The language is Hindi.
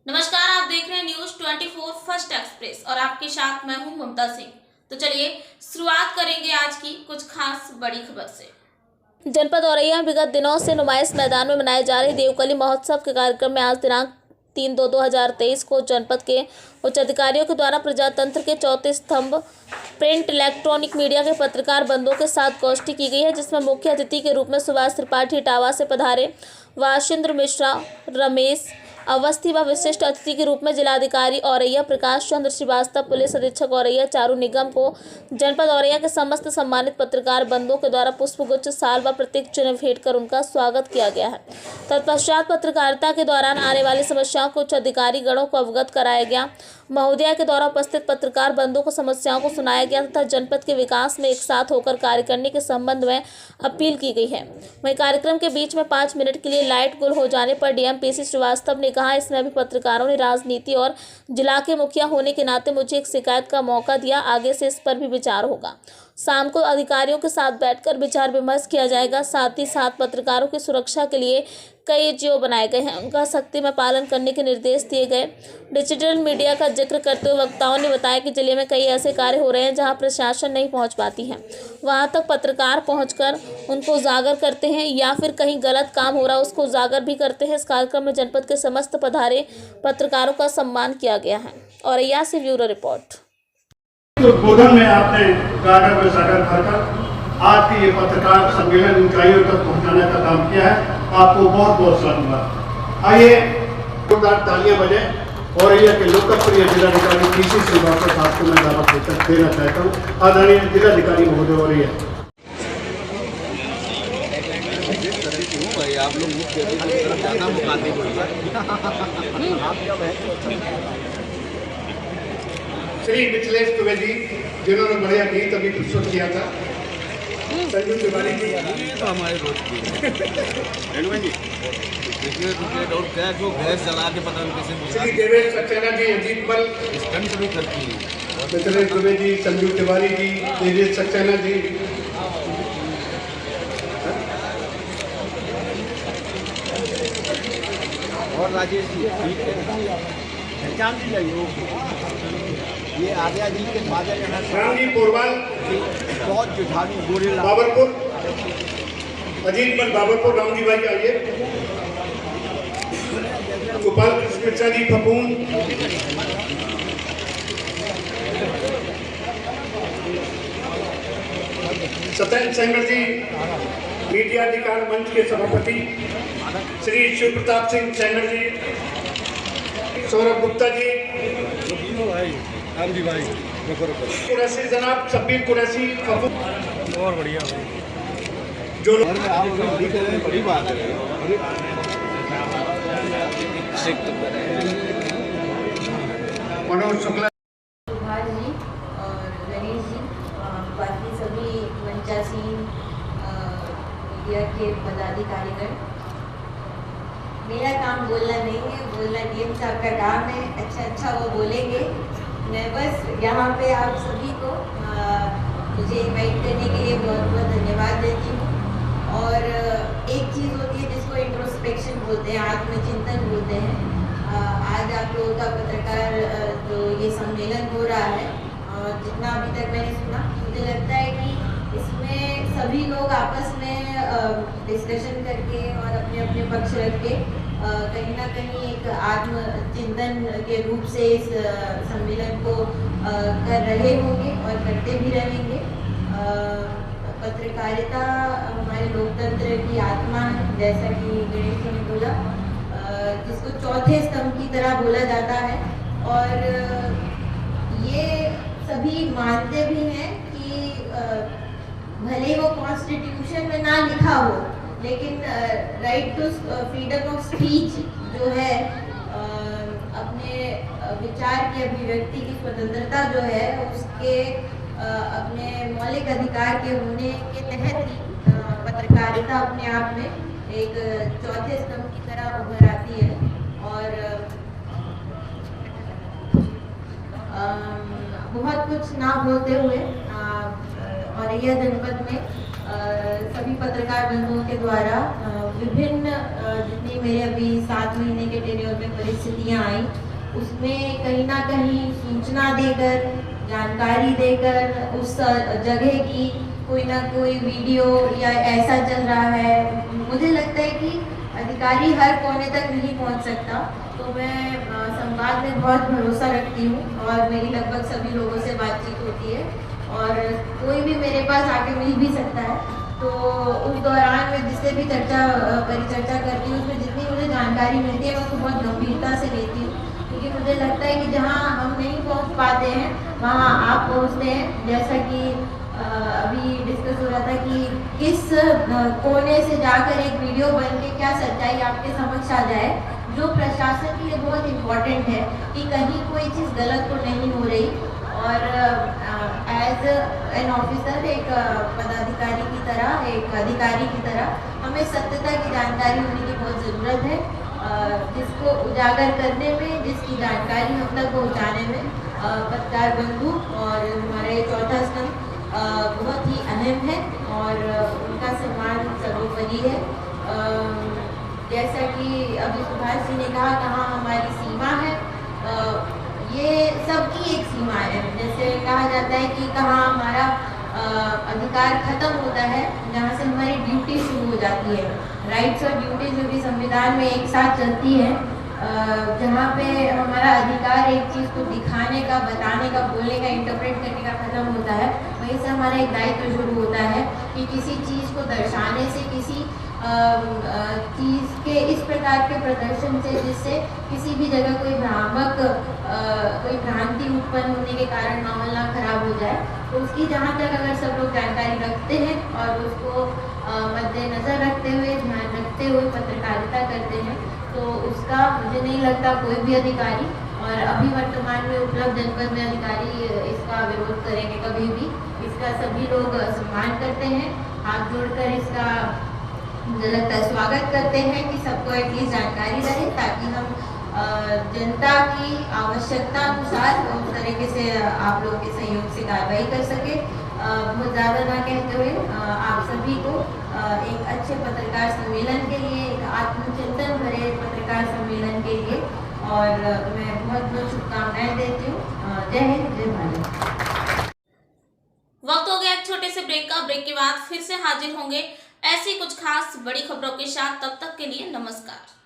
नमस्कार, आप देख रहे हैं न्यूज 24 फर्स्ट एक्सप्रेस और आपके साथ मैं हूं ममता सिंह। तो चलिए शुरुआत करेंगे आज की कुछ खास बड़ी खबर से। जनपद औरैया विगत दिनों से नुमाइश मैदान में मनाए जा रहे देवकली महोत्सव के कार्यक्रम में आज दिनांक 3/2/2023 को जनपद के उच्च अधिकारियों के द्वारा प्रजातंत्र के चौथे स्तंभ प्रिंट इलेक्ट्रॉनिक मीडिया के पत्रकार बंधुओं के साथ गोष्ठी की गई है, जिसमें मुख्य अतिथि के रूप में सुभाष त्रिपाठी इटावा से पधारे, वाशिंद्र मिश्रा, रमेश अवस्थी व विशिष्ट अतिथि के रूप में जिलाधिकारी औरैया प्रकाश चंद्र श्रीवास्तव, पुलिस अधीक्षक औरैया चारू निगम को जनपद औरैया के समस्त सम्मानित पत्रकार बंधुओं के द्वारा पुष्पगुच्छ, साल व प्रतीक चिन्ह भेंट कर उनका स्वागत किया गया है। तत्पश्चात पत्रकारिता के दौरान आने वाली समस्याओं को उच्च अधिकारी गणों को अवगत कराया गया। महोदया के द्वारा उपस्थित पत्रकार बंधुओं को समस्याओं को सुनाया गया तथा जनपद के विकास में एक साथ होकर कार्य करने के संबंध में अपील की गई है। वहीं कार्यक्रम के बीच में 5 मिनट के लिए लाइट गुल हो जाने पर डीएम पीसी श्रीवास्तव ने कहा, इसमें अभी पत्रकारों ने राजनीति और जिला के मुखिया होने के नाते मुझे एक शिकायत का मौका दिया, आगे से इस पर भी विचार होगा। शाम को अधिकारियों के साथ बैठकर विचार विमर्श किया जाएगा। साथ ही साथ पत्रकारों की सुरक्षा के लिए कई जियो बनाए गए हैं, उनका सख्ती में पालन करने के निर्देश दिए गए। डिजिटल मीडिया का जिक्र करते हुए वक्ताओं ने बताया कि जिले में कई ऐसे कार्य हो रहे हैं जहां प्रशासन नहीं पहुंच पाती है, वहां तक पत्रकार पहुंचकर उनको उजागर करते हैं या फिर कहीं गलत काम हो रहा है उसको उजागर भी करते हैं। इस कार्यक्रम में जनपद के समस्त पधारे पत्रकारों का सम्मान किया गया है। औरैया से ब्यूरो रिपोर्ट। उद्बोधन में आपने गागर में सागर भरकर आज की ये पत्रकार सम्मेलन ऊंचाइयों तक पहुंचाने का काम किया है। आपको बहुत बहुत धन्यवाद। आइए जोरदार तालियां बजे औरैया के लोकप्रिय जिलाधिकारी पीसी श्रीवास्तव साहब को मैं दावा देना चाहता हूँ। आदरणीय जिलाधिकारी महोदय औरैया। आप लोग ज्यादा मुकाबले श्री मिथिलेश दुबे जी, जिन्होंने बढ़िया गीत अभी प्रस्तुत किया था, संजू तिवारी जी हमारे रोज की और क्या जो गैस जला के पता नहीं कैसे श्री देवेश सक्सेना जी, अजीत बल स्टंट भी करती है। मिथिलेश दुबे जी, संजू तिवारी जी, देवेश सक्सेना जी, और राजेश जी पहचान भी ये आर्या जी के फादर रामजी पोरवाल, बहुत जुझारू गोरेला बाबरपुर, अजीत बल बाबरपुर, रामजी भाई आइए, गोपाल कृष्ण जी फपून, सत्यन सेंगर जी, मीडिया अधिकार मंच के सभापति श्री शिव प्रताप सिंह सेंगर जी, सौरभ गुप्ता जी, जी भाई कुरैशी जनाब शब्बीर कुरैशी, और बढ़िया जो बड़ी बात है। मनोज शुक्ला सुभाष जी और गणेश जी, बाकी सभी मंचासीन मीडिया के पदाधिकारीगण। मेरा काम बोलना नहीं है, बोलना डीएम साहब का काम है। अच्छा वो बोलेंगे। मैं बस यहाँ पे आप सभी को मुझे इनवाइट करने के लिए बहुत बहुत धन्यवाद देती हूँ। और एक चीज़ होती है जिसको इंट्रोस्पेक्शन बोलते हैं, आत्मचिंतन बोलते हैं। आज आप लोगों का पत्रकार जो ये सम्मेलन हो रहा है, और जितना अभी तक मैंने सुना, मुझे लगता है कि इसमें सभी लोग आपस में डिस्कशन करके और अपने अपने पक्ष रख के कहीं ना कहीं एक आत्मचिंतन के रूप से इस सम्मेलन को कर रहे होंगे और करते भी रहेंगे। पत्रकारिता हमारे लोकतंत्र की आत्मा है, जैसा कि गणेश जी ने बोला, जिसको चौथे स्तंभ की तरह बोला जाता है। और ये सभी मानते भी हैं कि भले वो कॉन्स्टिट्यूशन में ना लिखा हो, लेकिन right to freedom of speech जो है, अपने विचार की अभिव्यक्ति की स्वतंत्रता जो है, उसके अपने मौलिक अधिकार के होने के तहत ही पत्रकारिता अपने आप में एक चौथे स्तंभ की तरह उभर आती है। और बहुत कुछ ना बोलते हुए औरैया जनपद में सभी पत्रकार बंधुओं के द्वारा विभिन्न जितनी मेरे अभी 7 महीने के टेन्योर में परिस्थितियां आई, उसमें कहीं ना कहीं सूचना देकर, जानकारी देकर उस जगह की कोई ना कोई वीडियो या ऐसा चल रहा है, मुझे लगता है कि अधिकारी हर कोने तक नहीं पहुंच सकता। तो मैं संवाद में बहुत भरोसा रखती हूँ और मेरी लगभग सभी लोगों से बातचीत होती है और कोई भी मेरे पास आके मिल भी सकता है। तो उस दौरान मैं जिससे भी परिचर्चा करती हूँ, उसमें जितनी मुझे जानकारी मिलती है मैं उसको बहुत गंभीरता से लेती हूँ, क्योंकि मुझे लगता है कि जहाँ हम नहीं पहुँच पाते हैं वहाँ आप पहुँचते हैं। जैसा कि अभी डिस्कस हो रहा था कि किस कोने से जाकर एक वीडियो बन के क्या सच्चाई आपके समक्ष आ जाए, जो प्रशासन के लिए बहुत इम्पोर्टेंट है कि कहीं कोई चीज़ गलत तो नहीं हो रही। और एज एन ऑफिसर, एक पदाधिकारी की तरह, एक अधिकारी की तरह हमें सत्यता की जानकारी होने की बहुत ज़रूरत है, जिसको उजागर करने में, जिसकी जानकारी हम तक पहुँचाने में पत्रकार बंधु और हमारे चौथा स्तंभ बहुत ही अहम है और उनका सम्मान सर्वोपरि है। जैसा कि अभी सुभाष जी ने कहा, कहाँ हमारी सीमा है, ये सबकी एक सीमा है। जैसे कहा जाता है कि कहाँ हमारा अधिकार खत्म होता है, जहाँ से हमारी ड्यूटी शुरू हो जाती है। राइट्स और ड्यूटी जो भी संविधान में एक साथ चलती है, जहाँ पे हमारा अधिकार एक चीज़ को दिखाने का, बताने का, बोलने का, इंटरप्रेट करने का खत्म होता है, वहीं से हमारा एक दायित्व शुरू होता है कि किसी चीज़ को दर्शाने से, किसी चीज़ के इस प्रकार के प्रदर्शन से जिससे किसी भी जगह कोई भ्रामक, कोई भ्रांति उत्पन्न होने के कारण माहौल ना खराब हो जाए, तो उसकी जहाँ तक अगर सब लोग जानकारी रखते हैं और उसको मद्देनज़र रखते हुए, ध्यान रखते हुए पत्रकारिता करते हैं, तो उसका मुझे नहीं लगता कोई भी अधिकारी, और अभी वर्तमान में उपलब्ध जनपद में अधिकारी इसका विरोध करेंगे कभी भी। इसका सभी लोग सम्मान करते हैं, हाथ जोड़कर इसका मुझे लगता है स्वागत करते हैं कि सबको एटलीस्ट जानकारी रहे, ताकि हम जनता की आवश्यकता अनुसार उस तरीके से आप लोगों के सहयोग से कार्रवाई कर सके। बहुत ज़्यादा ना कहते हुए आप सभी को एक अच्छे पत्रकार सम्मेलन के लिए, एक आत्मचिंतन भरे पत्रकार सम्मेलन के लिए और मैं बहुत बहुत शुभकामनाएं देती हूँ। जय हिंद, जय भारत। वक्त हो गया एक छोटे से ब्रेक का। ब्रेक के बाद फिर से हाजिर होंगे ऐसी कुछ खास बड़ी खबरों के साथ। तब तक के लिए नमस्कार।